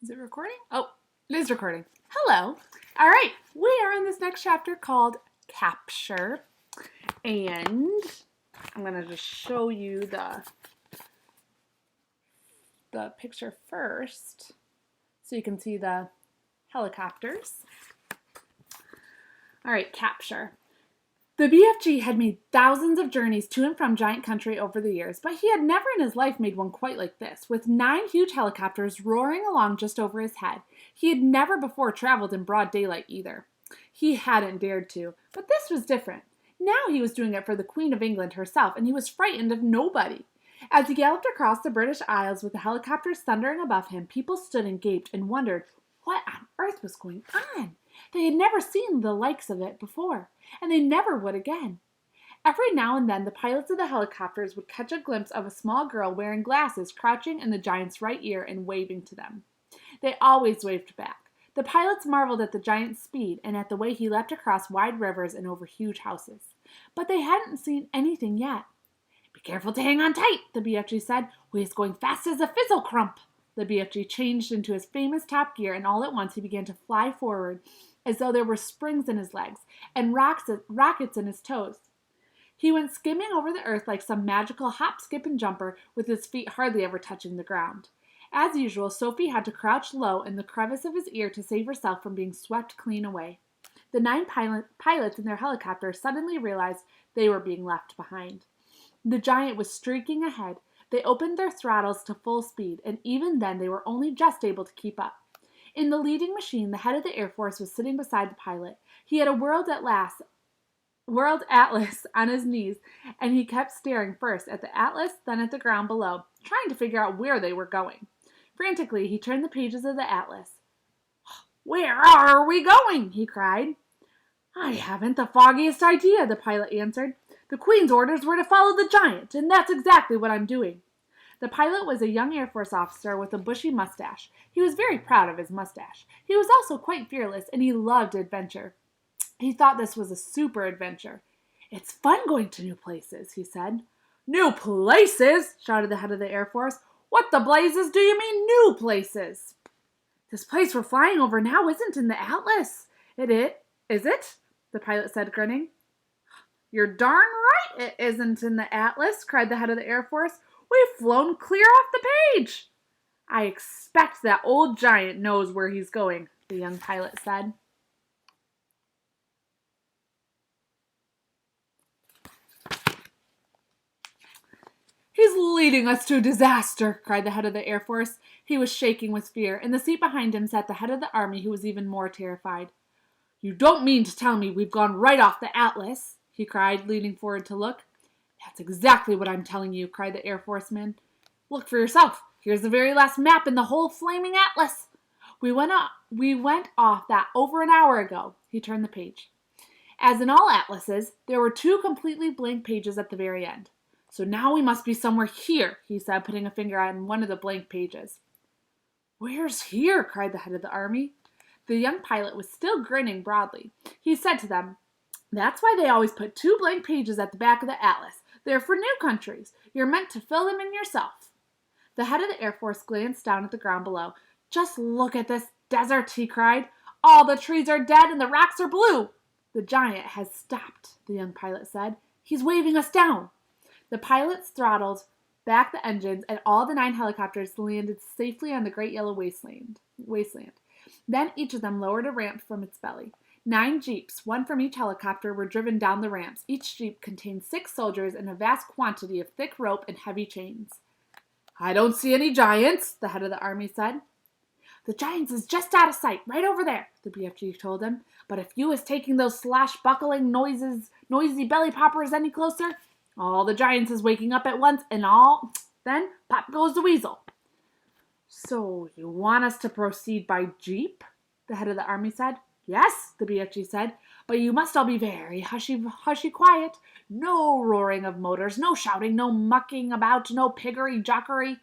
Is it recording? Oh, it is recording. Hello. All right. We are in this next chapter called Capture. And I'm going to just show you the picture first so you can see the helicopters. All right, Capture. The BFG had made thousands of journeys to and from Giant Country over the years, but he had never in his life made one quite like this, with 9 huge helicopters roaring along just over his head. He had never before traveled in broad daylight either. He hadn't dared to, but this was different. Now he was doing it for the Queen of England herself, and he was frightened of nobody. As he galloped across the British Isles with the helicopters thundering above him, people stood and gaped and wondered what on earth was going on. They had never seen the likes of it before, and they never would again. Every now and then the pilots of the helicopters would catch a glimpse of a small girl wearing glasses crouching in the giant's right ear and waving to them. They always waved back. The pilots marveled at the giant's speed and at the way he leapt across wide rivers and over huge houses. But they hadn't seen anything yet. "Be careful to hang on tight," the BFG said. "He's going fast as a fizzle crump." The BFG changed into his famous top gear, and all at once he began to fly forward as though there were springs in his legs and rockets in his toes. He went skimming over the earth like some magical hop, skip, and jumper, with his feet hardly ever touching the ground. As usual, Sophie had to crouch low in the crevice of his ear to save herself from being swept clean away. The 9 pilots in their helicopter suddenly realized they were being left behind. The giant was streaking ahead. They opened their throttles to full speed, and even then they were only just able to keep up. In the leading machine, the head of the Air Force was sitting beside the pilot. He had a World Atlas on his knees, and he kept staring first at the atlas, then at the ground below, trying to figure out where they were going. Frantically, he turned the pages of the atlas. "Where are we going?" he cried. "I haven't the foggiest idea," the pilot answered. "The Queen's orders were to follow the giant, and that's exactly what I'm doing." The pilot was a young Air Force officer with a bushy mustache. He was very proud of his mustache. He was also quite fearless, and he loved adventure. He thought this was a super adventure. "It's fun going to new places," he said. "New places?" shouted the head of the Air Force. "What the blazes do you mean, new places?" "This place we're flying over now isn't in the atlas. Is it?" the pilot said, grinning. "You're darn right it isn't in the atlas," cried the head of the Air Force. "We've flown clear off the page." "I expect that old giant knows where he's going," the young pilot said. "He's leading us to disaster," cried the head of the Air Force. He was shaking with fear. In the seat behind him sat the head of the Army, who was even more terrified. "You don't mean to tell me we've gone right off the atlas?" he cried, leaning forward to look. "That's exactly what I'm telling you," cried the Air Forceman. "Look for yourself. Here's the very last map in the whole flaming atlas. We went off that over an hour ago." He turned the page. As in all atlases, there were 2 completely blank pages at the very end. "So now we must be somewhere here," he said, putting a finger on one of the blank pages. "Where's here?" cried the head of the Army. The young pilot was still grinning broadly. He said to them, "That's why they always put 2 blank pages at the back of the atlas. They're for new countries. You're meant to fill them in yourself." The head of the Air Force glanced down at the ground below. "Just look at this desert," he cried. "All the trees are dead and the rocks are blue." "The giant has stopped," the young pilot said. "He's waving us down." The pilots throttled back the engines, and all the 9 helicopters landed safely on the great yellow wasteland. Then each of them lowered a ramp from its belly. 9 jeeps, 1 from each helicopter, were driven down the ramps. Each jeep contained 6 soldiers and a vast quantity of thick rope and heavy chains. "I don't see any giants," the head of the Army said. "The giants is just out of sight, right over there," the BFG told him. "But if you is taking those slosh-buckling noisy belly poppers any closer, all the giants is waking up at once, and then pop goes the weasel." "So you want us to proceed by jeep?" the head of the Army said. "Yes," the BFG said, "but you must all be very hushy quiet. No roaring of motors, no shouting, no mucking about, no piggery-jockery."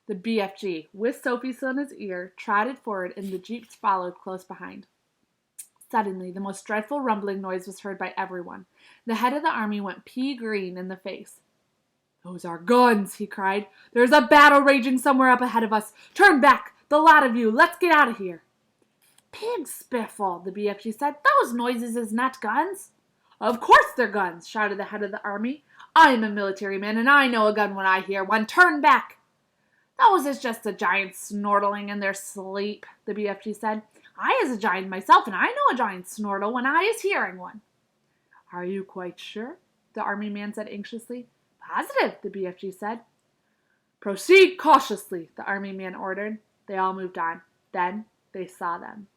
The BFG, with Sophie still in his ear, trotted forward, and the jeeps followed close behind. Suddenly, the most dreadful rumbling noise was heard by everyone. The head of the Army went pea-green in the face. "Those are guns," he cried. "There's a battle raging somewhere up ahead of us. Turn back! The lot of you, let's get out of here. Pig Spiffle, the BFG said. Those noises is not guns. Of course they're guns, shouted the head of the army. I am a military man, and I know a gun when I hear one. Turn back. Those is just the giants snortling in their sleep, the BFG said. I is a giant myself, and I know a giant snortle when I is hearing one. Are you quite sure? The army man said anxiously. Positive, the BFG said. Proceed cautiously, the army man ordered. They all moved on. Then they saw them.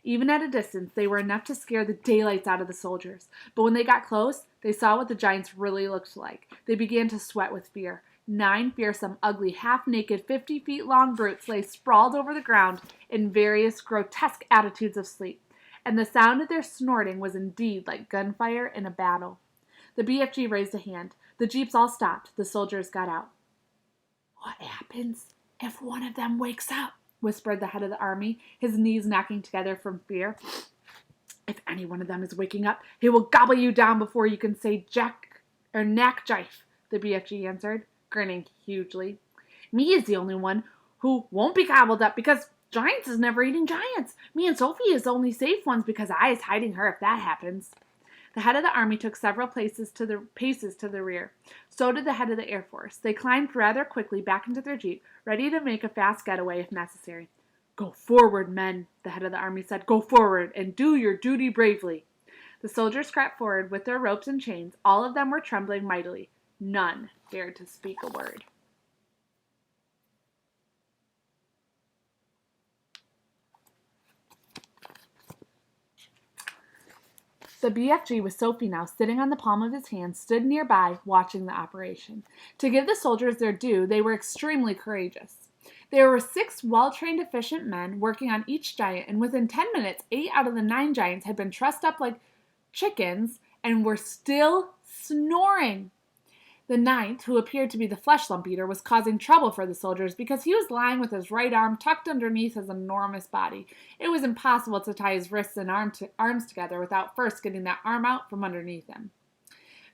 Even at a distance, they were enough to scare the daylights out of the soldiers. But when they got close, they saw what the giants really looked like. They began to sweat with fear. 9 fearsome, ugly, half-naked, 50 feet long brutes lay sprawled over the ground in various grotesque attitudes of sleep. And the sound of their snorting was indeed like gunfire in a battle. The BFG raised a hand. The jeeps all stopped. The soldiers got out. What happens if one of them wakes up? Whispered the head of the army, his knees knocking together from fear. If any one of them is waking up, he will gobble you down before you can say jack or knack jife, the BFG answered, grinning hugely. Me is the only one who won't be gobbled up because giants is never eating giants. Me and Sophie is the only safe ones because I is hiding her if that happens. The head of the army took several paces to the rear. So did the head of the Air Force. They climbed rather quickly back into their jeep, ready to make a fast getaway if necessary. Go forward, men, the head of the army said. Go forward and do your duty bravely. The soldiers crept forward with their ropes and chains. All of them were trembling mightily. None dared to speak a word. The BFG, with Sophie now sitting on the palm of his hand, stood nearby, watching the operation. To give the soldiers their due, they were extremely courageous. There were 6 well-trained, efficient men working on each giant, and within 10 minutes, 8 out of the 9 giants had been trussed up like chickens and were still snoring. The 9th, who appeared to be the flesh lump eater, was causing trouble for the soldiers because he was lying with his right arm tucked underneath his enormous body. It was impossible to tie his wrists and arms together without first getting that arm out from underneath him.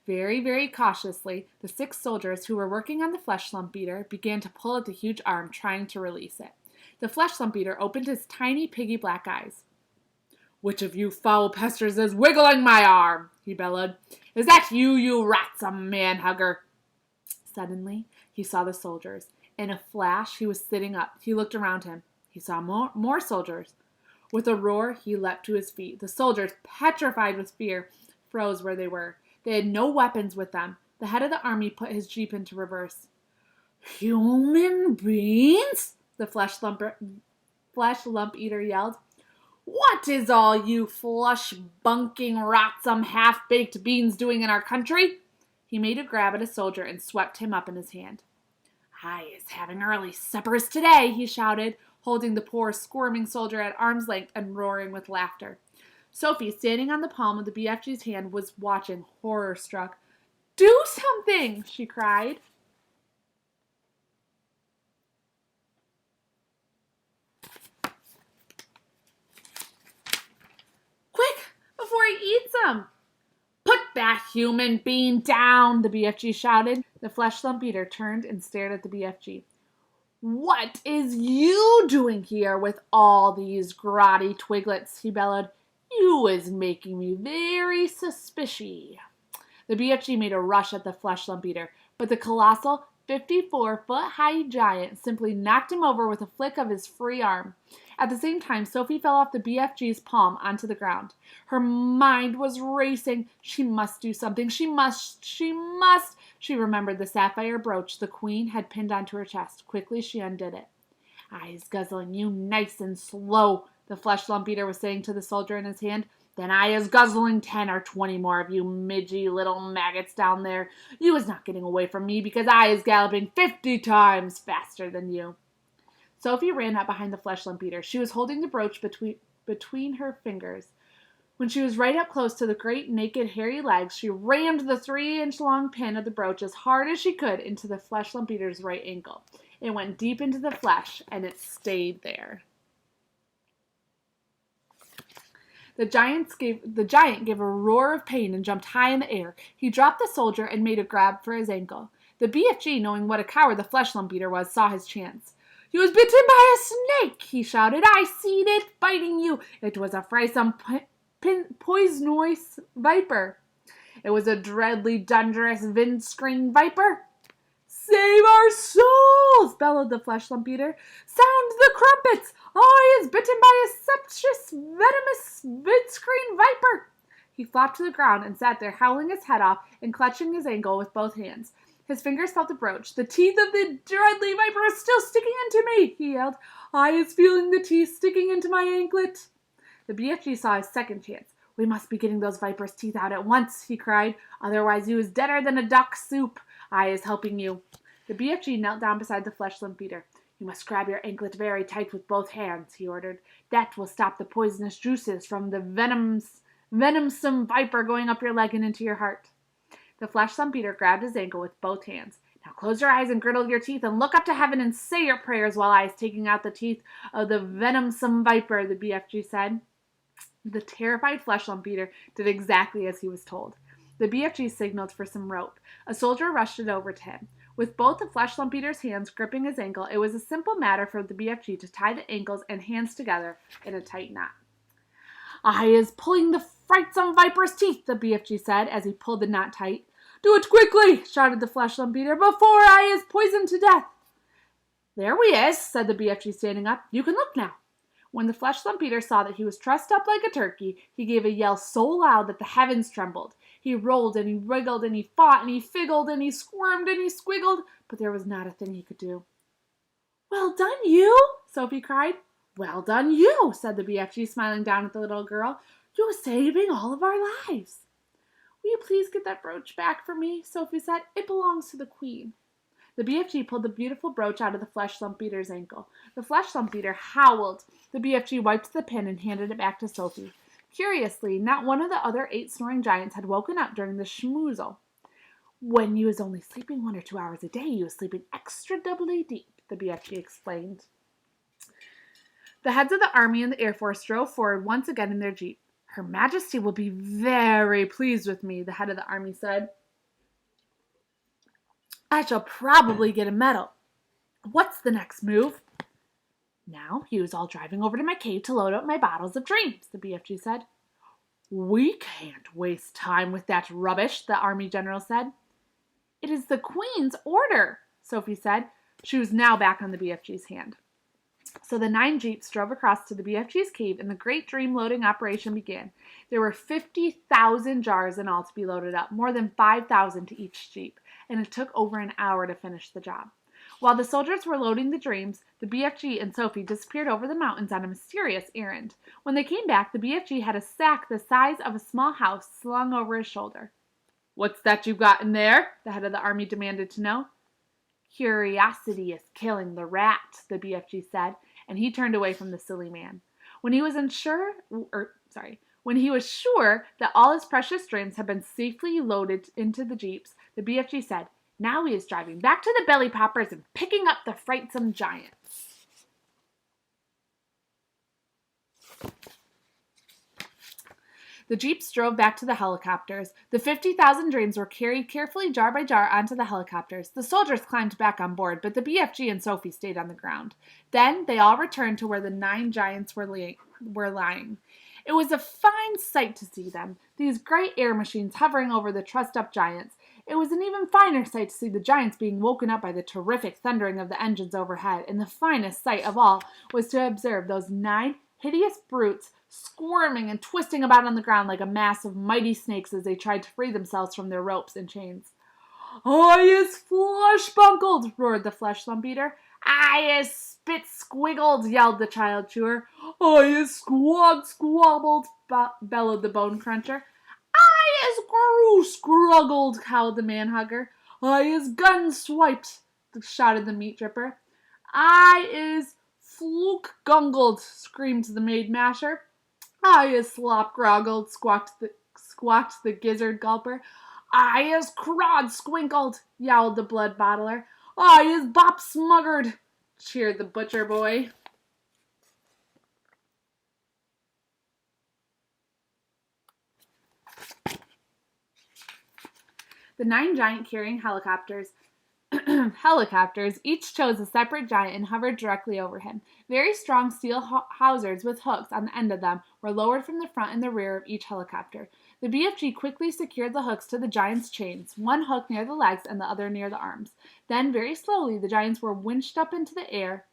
Very, very cautiously, the 6 soldiers who were working on the flesh lump eater began to pull at the huge arm, trying to release it. The flesh lump eater opened his tiny, piggy black eyes. Which of you foul pesters is wiggling my arm? He bellowed. Is that you, you ratsome man-hugger? Suddenly, he saw the soldiers. In a flash, he was sitting up. He looked around him. He saw more soldiers. With a roar, he leapt to his feet. The soldiers, petrified with fear, froze where they were. They had no weapons with them. The head of the army put his jeep into reverse. Human beings? The flesh lump eater yelled. What is all you flush-bunking, rotsome, half-baked beans doing in our country? He made a grab at a soldier and swept him up in his hand. I is having early suppers today, he shouted, holding the poor, squirming soldier at arm's length and roaring with laughter. Sophie, standing on the palm of the BFG's hand, was watching, horror-struck. Do something, she cried. Quick, before he eats them. Put that human being down, the BFG shouted. The flesh lump eater turned and stared at the BFG. What is you doing here with all these grotty twiglets? He bellowed. You is making me very suspicious. The BFG made a rush at the flesh lump eater, but the colossal 54-foot-high giant simply knocked him over with a flick of his free arm. At the same time, Sophie fell off the BFG's palm onto the ground. Her mind was racing. She must do something. She must. She remembered the sapphire brooch the queen had pinned onto her chest. Quickly, she undid it. I's guzzling you nice and slow, the flesh lump eater was saying to the soldier in his hand. Then I is guzzling 10 or 20 more of you midgy little maggots down there. You is not getting away from me because I is galloping 50 times faster than you. Sophie ran up behind the flesh lump eater. She was holding the brooch between her fingers. When she was right up close to the great, naked, hairy legs, she rammed the 3-inch long pin of the brooch as hard as she could into the flesh lump eater's right ankle. It went deep into the flesh, and it stayed there. The giant gave a roar of pain and jumped high in the air. He dropped the soldier and made a grab for his ankle. The BFG, knowing what a coward the flesh lump eater was, saw his chance. He was bitten by a snake, he shouted. I seen it biting you. It was a frightsome poisonous viper. It was a dreadly dangerous windscreen viper. Save our souls, bellowed the Flesh Lump Eater. Sound the crumpets! I is bitten by a septious, venomous windscreen viper. He flopped to the ground and sat there, howling his head off and clutching his ankle with both hands. His fingers felt the brooch. The teeth of the dreadly viper are still sticking into me, he yelled. I is feeling the teeth sticking into my anklet. The BFG saw his second chance. We must be getting those viper's teeth out at once, he cried. Otherwise you is deader than a duck soup. I is helping you. The BFG knelt down beside the Flesh Lump Eater. You must grab your anklet very tight with both hands, he ordered. That will stop the poisonous juices from the venomsome viper going up your leg and into your heart. The Flesh Lump Eater grabbed his ankle with both hands. Now close your eyes and girdle your teeth and look up to heaven and say your prayers while I is taking out the teeth of the venomsome viper, the BFG said. The terrified Flesh Lump Eater did exactly as he was told. The BFG signaled for some rope. A soldier rushed it over to him. With both the Flesh Lump Eater's hands gripping his ankle, it was a simple matter for the BFG to tie the ankles and hands together in a tight knot. I is pulling the frightsome viper's teeth, the BFG said as he pulled the knot tight. Do it quickly, shouted the Flesh Lump Eater, before I is poisoned to death. There we is, said the BFG standing up. You can look now. When the Flesh Lump Eater saw that he was trussed up like a turkey, he gave a yell so loud that the heavens trembled. He rolled and he wriggled and he fought and he figgled and he squirmed and he squiggled, but there was not a thing he could do. Well done, you, Sophie cried. Well done, you, said the BFG, smiling down at the little girl. You are saving all of our lives. Will you please get that brooch back for me? Sophie said. It belongs to the Queen. The BFG pulled the beautiful brooch out of the Flesh Lump Eater's ankle. The Flesh Lump Eater howled. The BFG wiped the pin and handed it back to Sophie. Curiously, not one of the other 8 snoring giants had woken up during the schmoozle. When you was only sleeping 1 or 2 hours a day, you was sleeping extra doubly deep, the BFG explained. The heads of the Army and the Air Force drove forward once again in their jeep. Her Majesty will be very pleased with me, the head of the Army said. I shall probably get a medal. What's the next move? Now you is all driving over to my cave to load up my bottles of dreams, the BFG said. We can't waste time with that rubbish, the Army General said. It is the Queen's order, Sophie said. She was now back on the BFG's hand. So the 9 jeeps drove across to the BFG's cave and the great dream loading operation began. There were 50,000 jars in all to be loaded up, more than 5,000 to each jeep, and it took over an hour to finish the job. While the soldiers were loading the dreams, the BFG and Sophie disappeared over the mountains on a mysterious errand. When they came back, the BFG had a sack the size of a small house slung over his shoulder. What's that you've got in there? The head of the Army demanded to know. Curiosity is killing the rat, the BFG said, and he turned away from the silly man. When he was sure that all his precious dreams had been safely loaded into the jeeps, the BFG said, now he is driving back to the belly poppers and picking up the frightsome giants. The jeeps drove back to the helicopters. The 50,000 dreams were carried carefully jar by jar onto the helicopters. The soldiers climbed back on board, but the BFG and Sophie stayed on the ground. Then they all returned to where the 9 giants were lying. It was a fine sight to see them, these great air machines hovering over the trussed-up giants. It was an even finer sight to see the giants being woken up by the terrific thundering of the engines overhead, and the finest sight of all was to observe those 9 hideous brutes squirming and twisting about on the ground like a mass of mighty snakes as they tried to free themselves from their ropes and chains. I is flush-bunkled, roared the Flesh Lump Eater. I is spit-squiggled, yelled the Child Chewer. I is squawk-squabbled, bellowed the Bone Cruncher. I is scruggled, howled the Man Hugger. I is gun-swiped, shouted the Meat Dripper. I is fluke-gungled, screamed the Maid Masher. I is slop-groggled, squawked the Gizzard Gulper. I is crod-squinkled, yowled the Blood Bottler. I is bop-smuggered, cheered the Butcher Boy. The 9 giant carrying helicopters Helicopters each chose a separate giant and hovered directly over him. Very strong steel hawsers with hooks on the end of them were lowered from the front and the rear of each helicopter. The BFG quickly secured the hooks to the giant's chains, one hook near the legs and the other near the arms. Then, very slowly, the giants were winched up into the air,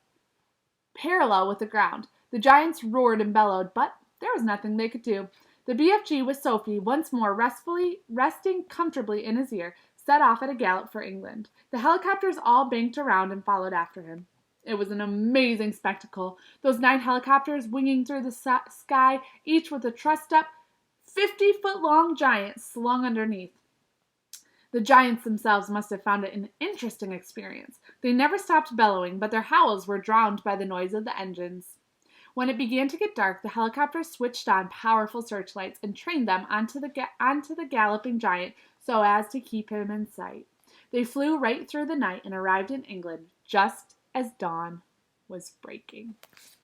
parallel with the ground. The giants roared and bellowed, but there was nothing they could do. The BFG, with Sophie once more resting comfortably in his ear, set off at a gallop for England. The helicopters all banked around and followed after him. It was an amazing spectacle. Those 9 helicopters winging through the sky, each with a trussed-up, 50-foot-long giant slung underneath. The giants themselves must have found it an interesting experience. They never stopped bellowing, but their howls were drowned by the noise of the engines. When it began to get dark, the helicopters switched on powerful searchlights and trained them onto the galloping giant so as to keep him in sight. They flew right through the night and arrived in England just as dawn was breaking.